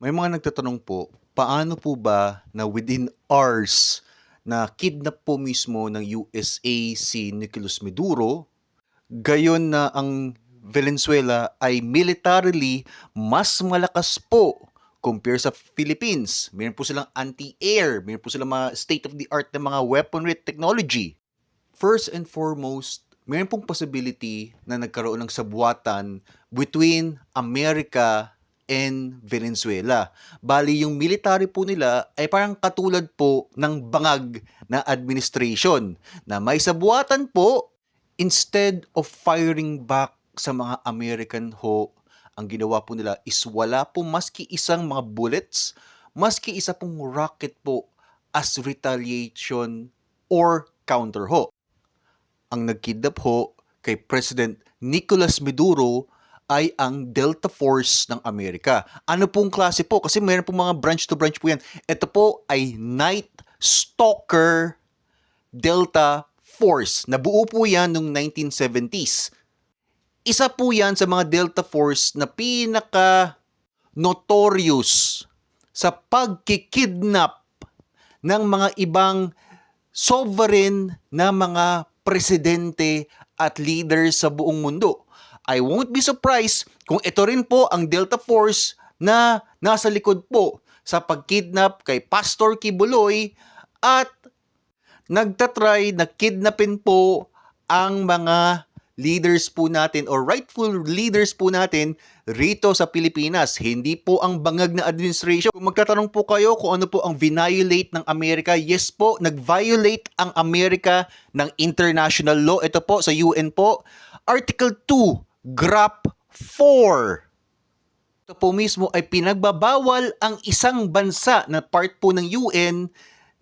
May mga nagtatanong po, paano po ba na within hours na kidnap po mismo ng USA si Nicolas Maduro, gayon na ang Venezuela ay militarily mas malakas po compare sa Philippines. Meron po silang anti-air, meron po silang mga state-of-the-art na mga weaponry technology. First and foremost, meron pong possibility na nagkaroon ng sabwatan between America and Venezuela. Bali, yung military po nila ay parang katulad po ng bangag na administration na may sabwatan po. Instead of firing back sa mga American ho, ang ginawa po nila is wala po maski isang mga bullets, maski isa pong rocket po as retaliation or counter ho. Ang nagkidnap ho kay President Nicolas Maduro ay ang Delta Force ng Amerika. Ano pong klase po? Kasi mayroon pong mga branch to branch po yan. Ito po ay Night Stalker Delta Force. Nabuo po yan noong 1970s. Isa po yan sa mga Delta Force na pinaka-notorious sa pagkikidnap ng mga ibang sovereign na mga presidente at leaders sa buong mundo. I won't be surprised kung ito rin po ang Delta Force na nasa likod po sa pagkidnap kay Pastor Kibuloy at nagtatry na kidnapin po ang mga leaders po natin or rightful leaders po natin rito sa Pilipinas. Hindi po ang bangag na administration. Kung magtatanong po kayo kung ano po ang violate ng Amerika, yes po, nag-violate ang Amerika ng international law. Ito po sa UN po, Article 2, GRAP 4. Ito po mismo ay pinagbabawal ang isang bansa na part po ng UN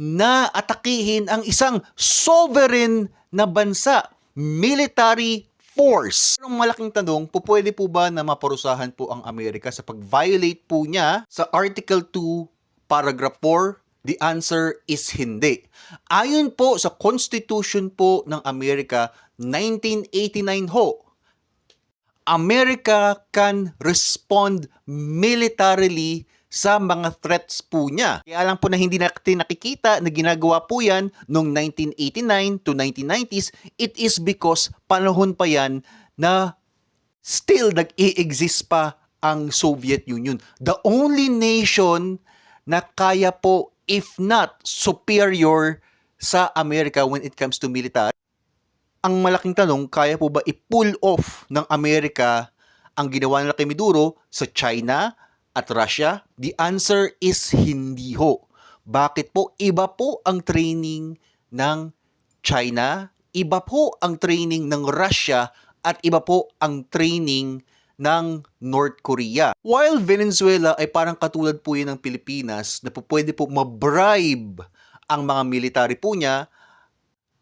na atakihin ang isang sovereign na bansa, military force. Ang malaking tanong, pwede po ba na maparusahan po ang Amerika sa pag-violate po niya sa Article 2, Paragraph 4? The answer is hindi. Ayon po sa Constitution po ng Amerika, 1989 ho, America can respond militarily sa mga threats po niya. Kaya lang po na hindi natin nakikita na ginagawa po yan noong 1989 to 1990s, it is because panahon pa yan na still nag-i-exist pa ang Soviet Union. The only nation na kaya po, if not superior sa Amerika when it comes to military. Ang malaking tanong, kaya po ba i-pull off ng Amerika ang ginawa nila kay Maduro sa China at Russia? The answer is hindi ho. Bakit po? Iba po ang training ng China, iba po ang training ng Russia, at iba po ang training ng North Korea. While Venezuela ay parang katulad po yun ng Pilipinas na po pwede po mabribe ang mga military po niya,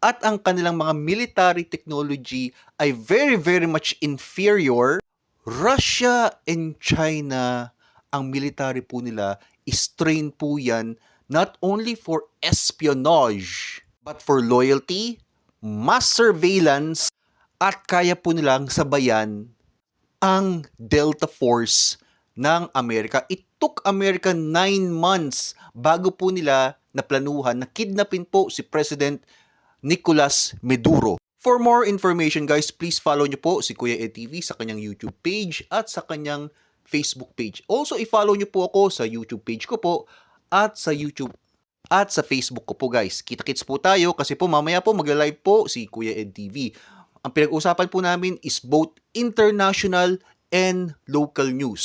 at ang kanilang mga military technology ay very very much inferior. Russia and China, ang military po nila is trained po yan not only for espionage but for loyalty, mass surveillance, at kaya po nilang sabayan ang Delta Force ng Amerika. It took America 9 months bago po nila naplanuhan na kidnapin po si President Nicolas Maduro. For more information guys, please follow nyo po si Kuya Ed TV sa kanyang YouTube page at sa kanyang Facebook page. Also, i-follow nyo po ako sa YouTube page ko po at sa YouTube at sa Facebook ko po guys. Kita-kits po tayo kasi po mamaya po magla-live po si Kuya Ed TV. Ang pinag-usapan po namin is both international and local news.